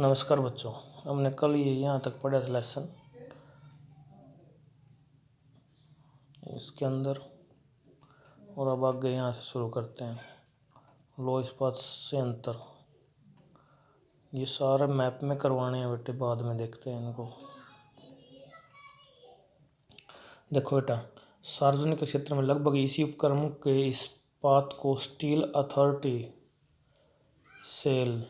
नमस्कार बच्चों। हमने कल ये यहाँ तक पढ़ा था लेसन इसके अंदर, और अब आगे यहाँ से शुरू करते हैं। लो इस्पात संयंत्र ये सारे मैप में करवाने हैं बेटे, बाद में देखते हैं इनको। देखो बेटा, सार्वजनिक क्षेत्र में लगभग इसी उपक्रम के इस्पात को स्टील अथॉरिटी सेल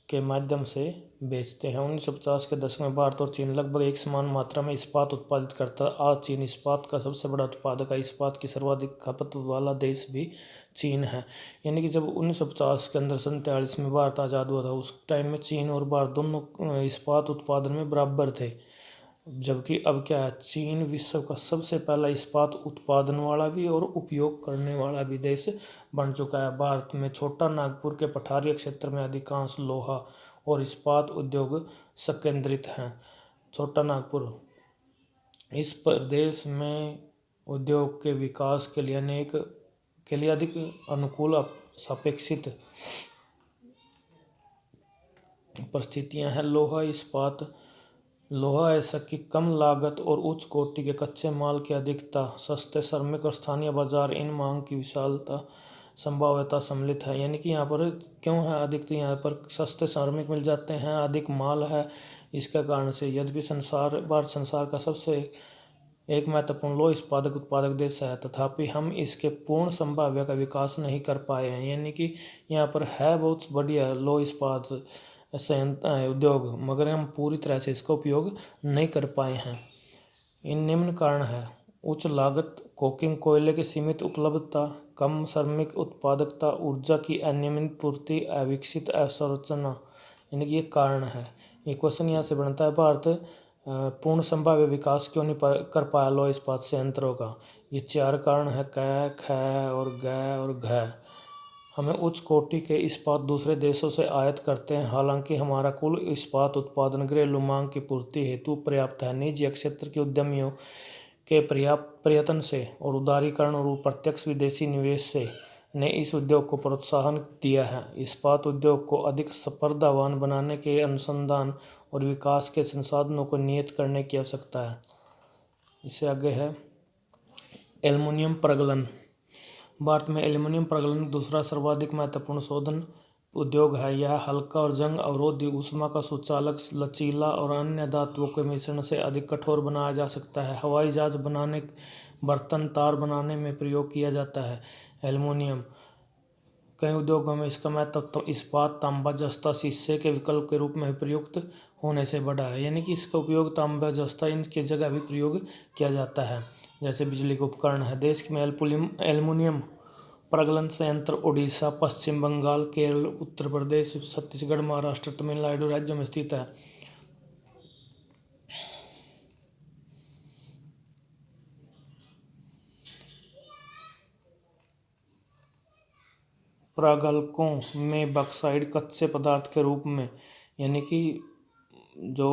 के माध्यम से बेचते हैं। 1950 के दशक में भारत और चीन लगभग एक समान मात्रा में इस्पात उत्पादित करता है। आज चीन इस्पात का सबसे बड़ा उत्पादक है। इस्पात की सर्वाधिक खपत वाला देश भी चीन है। यानी कि जब 1950 के अंदर 1947 में भारत आज़ाद हुआ था, उस टाइम में चीन और भारत दोनों इस्पात उत्पादन में बराबर थे। जबकि अब क्या है, चीन विश्व का सबसे पहला इस्पात उत्पादन वाला भी और उपयोग करने वाला भी देश बन चुका है। भारत में छोटा नागपुर के पठारी क्षेत्र में अधिकांश लोहा और इस्पात उद्योग संकेंद्रित हैं। छोटा नागपुर इस प्रदेश में उद्योग के विकास के लिए अधिक अनुकूल सापेक्षित परिस्थितियां हैं। लोहा ऐसा कि कम लागत और उच्च कोटि के कच्चे माल की अधिकता, सस्ते श्रमिक और स्थानीय बाजार, इन मांग की विशालता संभाव्यता सम्मिलित है। यानी कि यहाँ पर क्यों है अधिक, तो यहाँ पर सस्ते श्रमिक मिल जाते हैं, अधिक माल है, इसका कारण से। यद्यपि भारत संसार का सबसे एक महत्वपूर्ण लौह उत्पादक देश है, तथापि हम इसके पूर्ण संभाव्य का विकास नहीं कर पाए हैं। यानी कि यहाँ पर है बहुत बढ़िया लौह इस्पात संयंत्र उद्योग, मगर हम पूरी तरह से इसका उपयोग नहीं कर पाए हैं। इन निम्न कारण है: उच्च लागत, कोकिंग कोयले की सीमित उपलब्धता, कम श्रमिक उत्पादकता, ऊर्जा की अनियमित पूर्ति, अविकसित अवसंरचना। यानी कि ये कारण है। ये क्वेश्चन यहाँ से बनता है, भारत पूर्ण संभाव्य विकास क्यों नहीं कर पाया लौह इस्पात संयंत्रों का। ये चार कारण है: क, ख और ग और घ। हमें उच्च कोटि के इस्पात दूसरे देशों से आयात करते हैं। हालांकि हमारा कुल इस्पात उत्पादन घरेलू मांग की पूर्ति हेतु पर्याप्त है। निजी क्षेत्र के उद्यमियों के पर्याप्त प्रयत्न से और उदारीकरण और प्रत्यक्ष विदेशी निवेश से ने इस उद्योग को प्रोत्साहन दिया है। इस्पात उद्योग को अधिक स्पर्धावान बनाने के अनुसंधान और विकास के संसाधनों को नियत करने की आवश्यकता है। इससे आगे है एल्युमिनियम प्रगलन। भारत में एल्युमिनियम प्रगलन दूसरा सर्वाधिक महत्वपूर्ण शोधन उद्योग है। यह हल्का और जंग अवरोधी, ऊष्मा का सुचालक, लचीला और अन्य धातुओं के मिश्रण से अधिक कठोर बनाया जा सकता है। हवाई जहाज बनाने, बर्तन, तार बनाने में प्रयोग किया जाता है। एल्युमिनियम कई उद्योगों में इसका महत्व इस्पात, तांबा, जस्ता, शीशे के विकल्प के रूप में प्रयुक्त होने से बढ़ा है। यानी कि इसका उपयोग तांबा, जस्ता इनकी जगह भी प्रयोग किया जाता है, जैसे बिजली के उपकरण है। देश में एल्युमिनियम प्रगलन संयंत्र उड़ीसा, पश्चिम बंगाल, केरल, उत्तर प्रदेश, छत्तीसगढ़, महाराष्ट्र, तमिलनाडु राज्यों में स्थित है। प्रगलकों में बॉक्साइट कच्चे पदार्थ के रूप में, यानी कि जो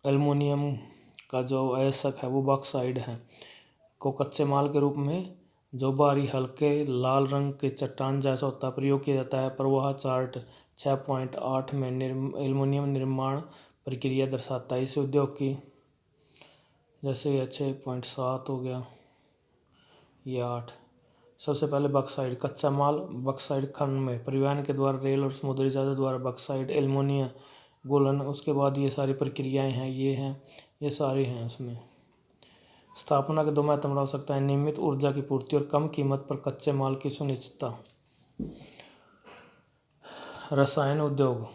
एल्युमिनियम का जो अयस्क है वो बॉक्साइड है, को कच्चे माल के रूप में जो बारी हल्के लाल रंग के चट्टान जैसा होता है प्रयोग किया जाता है। प्रवाह चार्ट 6.8 में एल्युमिनियम निर्माण प्रक्रिया दर्शाता है। इस उद्योग की, जैसे यह 6.7 हो गया, यह 8। सबसे पहले बॉक्साइड कच्चा माल, बॉक्साइड खनन में परिवहन के द्वारा, रेल और समुद्री जहाज़ों द्वारा बॉक्साइड एल्युमिनियम गोलन। उसके बाद ये सारी प्रक्रियाएं हैं, ये सारी हैं उसमें। स्थापना के दो महत्वपूर्ण आवश्यकता है: नियमित ऊर्जा की पूर्ति और कम कीमत पर कच्चे माल की सुनिश्चितता। रसायन उद्योग,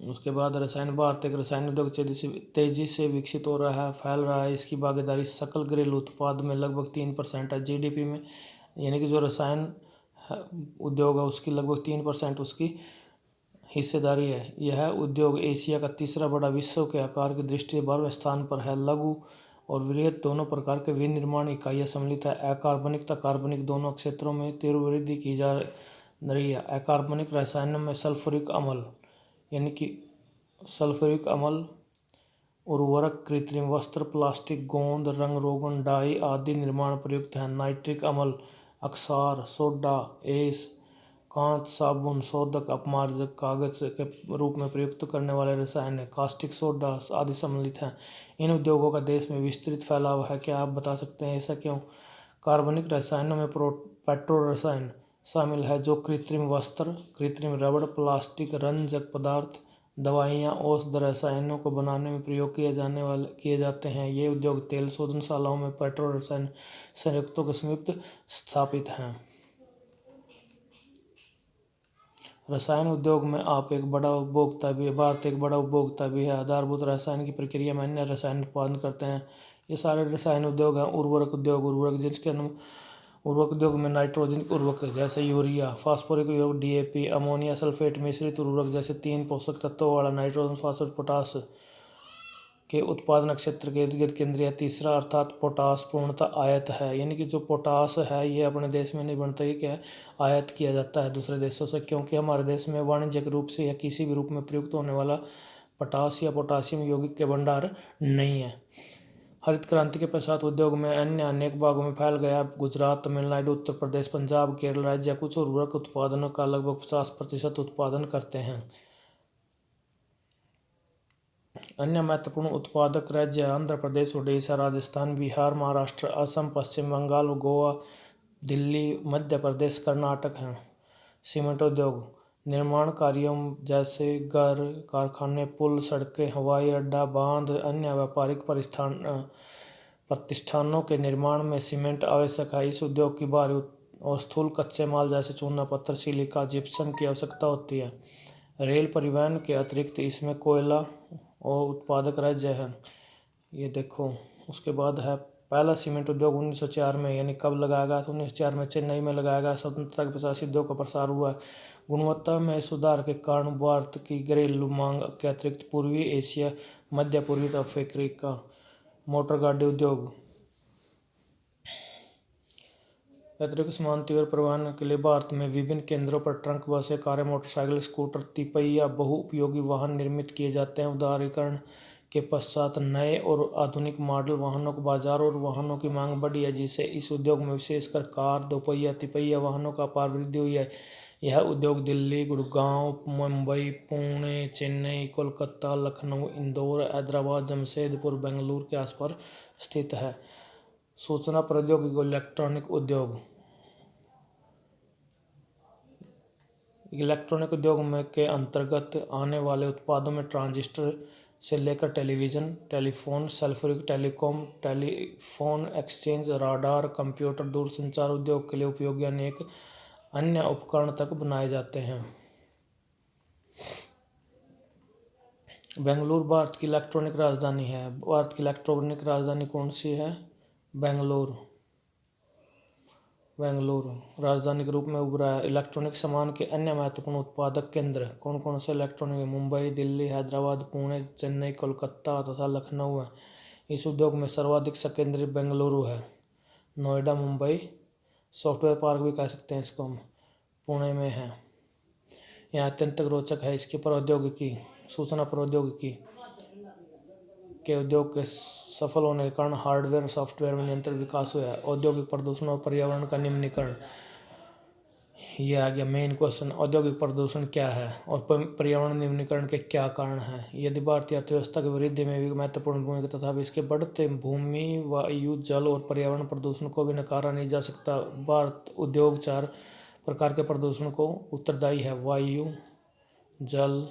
उसके बाद रसायन। भारत एक रसायन उद्योग तेजी से विकसित हो रहा है, फैल रहा है। इसकी भागीदारी सकल घरेलू उत्पाद में लगभग 3% है। जीडीपी में, यानी कि जो रसायन उद्योग है उसकी लगभग 3% उसकी हिस्सेदारी है। यह उद्योग एशिया का तीसरा बड़ा, विश्व के आकार की दृष्टि से 12वें स्थान पर है। लघु और वृहत दोनों प्रकार के विनिर्माण इकाइयाँ सम्मिलित है। अकार्बनिक तथा कार्बनिक दोनों क्षेत्रों में तीव्र वृद्धि की जा रही है। अकार्बनिक रसायनों में सल्फ्यूरिक अम्ल, यानी कि सल्फ्यूरिक अम्ल, उर्वरक, कृत्रिम वस्त्र, प्लास्टिक, गोंद, रंग रोगन, डाई आदि निर्माण प्रयुक्त हैं। नाइट्रिक अम्ल, अक्सार, सोडा, एश, कांच, साबुन, शोधक, अपमार्जक, कागज के रूप में प्रयुक्त करने वाले रसायन, कास्टिक सोडा आदि सम्मिलित हैं। इन उद्योगों का देश में विस्तृत फैलाव है। क्या आप बता सकते हैं ऐसा क्यों? कार्बनिक रसायनों में पेट्रो रसायन शामिल है, जो कृत्रिम वस्त्र, कृत्रिम रबड़, प्लास्टिक, रंजक पदार्थ, दवाइयाँ, औषध रसायनों को बनाने में प्रयोग किए जाते हैं। ये उद्योग तेल शोधनशालाओं में पेट्रो रसायन संयुक्तों के समीप स्थापित हैं। रसायन उद्योग में आप एक बड़ा उपभोक्ता भी भारत एक बड़ा उपभोक्ता भी है। आधारभूत रसायन की प्रक्रिया में अन्य रसायन उत्पादन करते हैं। ये सारे रसायन उद्योग हैं। उर्वरक उद्योग, उर्वरक उद्योग में नाइट्रोजन उर्वरक जैसे यूरिया, फास्फोरिक उर्वरक डीएपी, अमोनिया सल्फेट, मिश्रित उर्वरक जैसे 3 पोषक तत्वों वाला नाइट्रोजन, फास्फोरस, पोटास के उत्पादन क्षेत्र के इर्द गिर्द केंद्रीय। तीसरा अर्थात पोटास पूर्णतः आयात है, यानी कि जो पोटास है ये अपने देश में नहीं बनता, ये क्या है, आयात किया जाता है दूसरे देशों से, क्योंकि हमारे देश में वाणिज्यिक रूप से या किसी भी रूप में प्रयुक्त होने वाला पोटास या पोटासियम यौगिक के भंडार नहीं है। हरित क्रांति के पश्चात उद्योग में अन्य अनेक भागों में फैल गया। गुजरात, तमिलनाडु, उत्तर प्रदेश, पंजाब, केरल राज्य कुछ उर्वरक उत्पादनों का लगभग 50% उत्पादन करते हैं। अन्य महत्वपूर्ण उत्पादक राज्य आंध्र प्रदेश, उड़ीसा, राजस्थान, बिहार, महाराष्ट्र, असम, पश्चिम बंगाल, गोवा, दिल्ली, मध्य प्रदेश, कर्नाटक हैं। सीमेंट उद्योग निर्माण कार्यों जैसे घर, कारखाने, पुल, सड़कें, हवाई अड्डा, बांध, अन्य व्यापारिक प्रतिष्ठानों के निर्माण में सीमेंट आवश्यक है। इस उद्योग की भारी और स्थूल कच्चे माल जैसे चूना पत्थर, सिलिका, जिप्सम की आवश्यकता होती है। रेल परिवहन के अतिरिक्त इसमें कोयला और उत्पादक राज्य है। ये देखो, उसके बाद है पहला सीमेंट उद्योग 1904 में, यानी कब लगाया गया? तो 1904 में चेन्नई में लगाया गया। स्वतंत्रता के पश्चात उद्योग का प्रसार हुआ। गुणवत्ता में सुधार के कारण भारत की घरेलू मांग के अतिरिक्त पूर्वी एशिया, मध्य पूर्वी अफ्रीका। मोटर गाड़ी उद्योग अतिरिक्त सामान तीव्र परिवहन के लिए भारत में विभिन्न केंद्रों पर ट्रक, बसें, कारें, मोटरसाइकिल, स्कूटर, तिपहिया बहुउपयोगी वाहन निर्मित किए जाते हैं। उदारीकरण के पश्चात नए और आधुनिक मॉडल वाहनों का बाजार और वाहनों की मांग बढ़ी है, जिससे इस उद्योग में विशेषकर कार, दोपहिया, तिपहिया वाहनों का अपार वृद्धि हुई है। यह उद्योग दिल्ली, गुड़गांव, मुंबई, पुणे, चेन्नई, कोलकाता, लखनऊ, इंदौर, हैदराबाद, जमशेदपुर, बेंगलुरु के आसपास स्थित है। सूचना प्रौद्योगिकी और इलेक्ट्रॉनिक उद्योग इलेक्ट्रॉनिक उद्योग में के अंतर्गत आने वाले उत्पादों में ट्रांजिस्टर से लेकर टेलीविज़न, टेलीफोन, सेल्फोनिक, telecom, telephone exchange, radar, computer, दूरसंचार उद्योग के लिए उपयोगी अनेक अन्य उपकरण तक बनाए जाते हैं। बेंगलुरु भारत की इलेक्ट्रॉनिक राजधानी है। भारत की इलेक्ट्रॉनिक राजधानी कौन सी है? बेंगलुरु राजधानी के रूप में उभरा है। इलेक्ट्रॉनिक सामान के अन्य महत्वपूर्ण उत्पादक केंद्र कौन कौन से इलेक्ट्रॉनिक? मुंबई, दिल्ली, हैदराबाद, पुणे, चेन्नई, कोलकाता तथा लखनऊ है। इस उद्योग में सर्वाधिक संकेंद्रित बेंगलुरु है। नोएडा, मुंबई, सॉफ्टवेयर पार्क भी कह सकते हैं इसको हम, पुणे में है। यहाँ अत्यंत रोचक है इसकी प्रौद्योगिकी। सूचना प्रौद्योगिकी के उद्योग के सफल होने के कारण हार्डवेयर और सॉफ्टवेयर में निरंतर विकास हुआ है। औद्योगिक प्रदूषण और पर्यावरण का निम्नीकरण, ये आ गया मेन क्वेश्चन। औद्योगिक प्रदूषण क्या है और पर्यावरण निम्नीकरण के क्या कारण हैं? यदि भारतीय अर्थव्यवस्था की वृद्धि में भी महत्वपूर्ण भूमिका तथा इसके बढ़ते भूमि, वायु, जल और पर्यावरण प्रदूषण को भी नकारा नहीं जा सकता। भारत उद्योग 4 प्रकार के प्रदूषण को उत्तरदायी है: वायु, जल,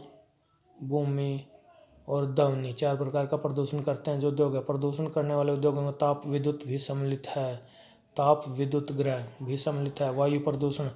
भूमि और ध्वनि। 4 प्रकार का प्रदूषण करते हैं जो उद्योग है। प्रदूषण करने वाले उद्योगों में ताप विद्युत भी सम्मिलित है। ताप विद्युत गृह भी सम्मिलित है। वायु प्रदूषण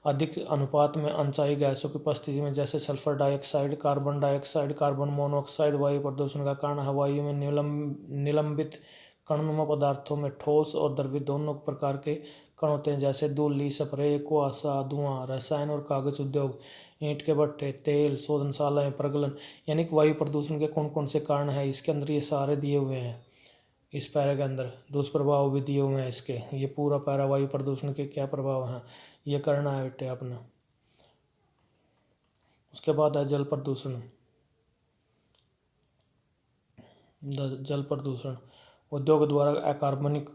अधिक अनुपात में अनचाही गैसों की उपस्थिति में, जैसे sulphur dioxide, carbon dioxide, carbon monoxide वायु प्रदूषण का कारण है। वायु में निलंबित कणनुमा पदार्थों में ठोस और द्रवित दोनों प्रकार के कण होते हैं, जैसे धूलि, स्प्रे, कुआसा, धुआं। रसायन और कागज उद्योग, ईंट के भट्ठे, तेल शोधनशालाएं, प्रगलन, यानी कि वायु प्रदूषण के कौन कौन से कारण हैं इसके अंदर ये सारे दिए हुए हैं। इस पैरे के अंदर दुष्प्रभाव भी दिए हुए हैं इसके। ये पूरा पैरा वायु प्रदूषण के क्या प्रभाव हैं ये करना है बेटे अपना। उसके बाद है जल प्रदूषण। जल प्रदूषण उद्योग द्वारा अकार्बनिक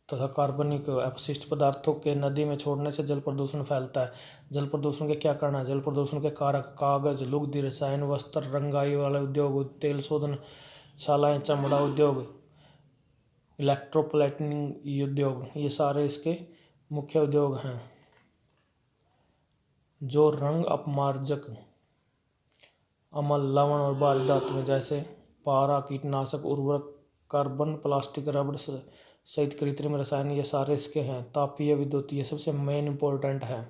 तथा कार्बनिक अपशिष्ट पदार्थों के नदी में छोड़ने से जल प्रदूषण फैलता है। जल प्रदूषण के क्या कारण है? जल प्रदूषण के कारक कागज, लुगदी, रसायन, वस्त्र, रंगाई वाले उद्योग, तेल शोधन शालाएं, चमड़ा उद्योग, इलेक्ट्रोप्लेटिंग उद्योग, ये सारे इसके मुख्य उद्योग हैं। जो रंग अपमार्जक अम्ल, लवण और भारी धातुएं जैसे पारा, कीटनाशक, उर्वरक, कार्बन, प्लास्टिक, रबड़ सहित कृत्रिम रसायन, ये सारे इसके हैं। तापीय विद्युत ये सबसे मेन इंपॉर्टेंट है।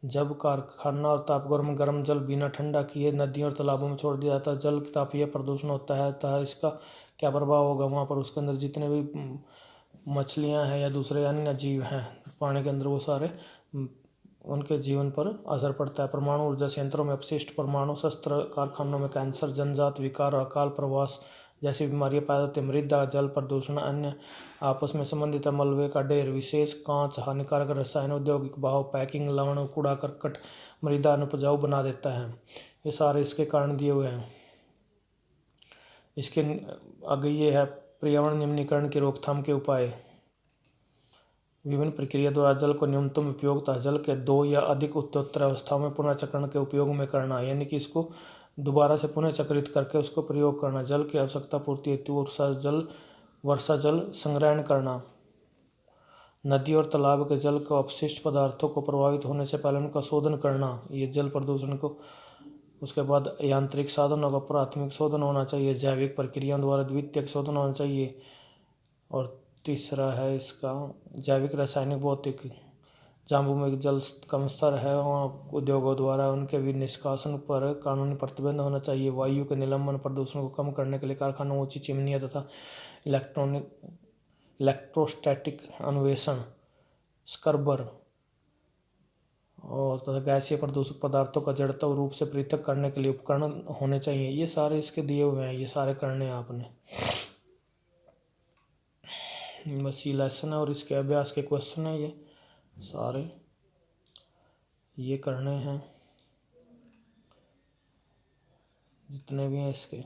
जब कारखाना और तापगर्म गर्म जल बिना ठंडा किए नदियों और तालाबों में छोड़ दिया जाता है, जल तापीय प्रदूषण होता है। तथा इसका क्या प्रभाव होगा? वहाँ पर उसके अंदर जितने भी मछलियाँ हैं या दूसरे अन्य जीव हैं पानी के अंदर, वो सारे उनके जीवन पर असर पड़ता है। परमाणु ऊर्जा संयंत्रों में अपशिष्ट परमाणु शस्त्र, कारखानों में कैंसर, जनजात विकार और अकाल प्रवास जैसी बीमारियां पैदा होती हैं। मृदा जल प्रदूषण अन्य आपस में संबंधित मलबे का ढेर, विशेष कांच, हानिकारक रसायन, औद्योगिक बहाव, पैकिंग, लवण, कूड़ा करकट मृदा अनुपजाऊ बना देता है। ये सारे इसके कारण दिए हुए हैं। इसके आगे ये है पर्यावरण निम्नीकरण की रोकथाम के उपाय। विभिन्न प्रक्रिया द्वारा जल को न्यूनतम उपयोगिता जल के 2 या अधिक उत्तरोत्तर अवस्थाओं में पुनः चक्रण के उपयोग में करना, यानी कि इसको दोबारा से पुनः चक्रित करके उसको प्रयोग करना। जल की आवश्यकता पूर्ति हेतु वर्षा जल संग्रहण करना। नदी और तालाब के जल को अपशिष्ट पदार्थों को प्रभावित होने से पहले उनका शोधन करना, ये जल प्रदूषण को। उसके बाद यांत्रिक साधनों का प्राथमिक शोधन होना चाहिए, जैविक प्रक्रियाओं द्वारा द्वितीयक शोधन होना चाहिए। और तीसरा है इसका जैविक, रासायनिक, भौतिक। जहाँ भूमि जल कम स्तर है वहाँ उद्योगों द्वारा उनके भी निष्कासन पर कानूनी प्रतिबंध होना चाहिए। वायु के निलंबन प्रदूषण को कम करने के लिए कारखानों, ऊंची चिमनियाँ तथा इलेक्ट्रोस्टैटिक अन्वेषण, स्क्रबर और तथा गैसीय प्रदूषक पदार्थों का जड़त्व रूप से पृथक करने के लिए उपकरण होने चाहिए। ये सारे इसके दिए हुए हैं, ये सारे करने हैं आपने। बस ये लेसन है और इसके अभ्यास के क्वेश्चन है, ये सारे ये करने हैं जितने भी हैं इसके।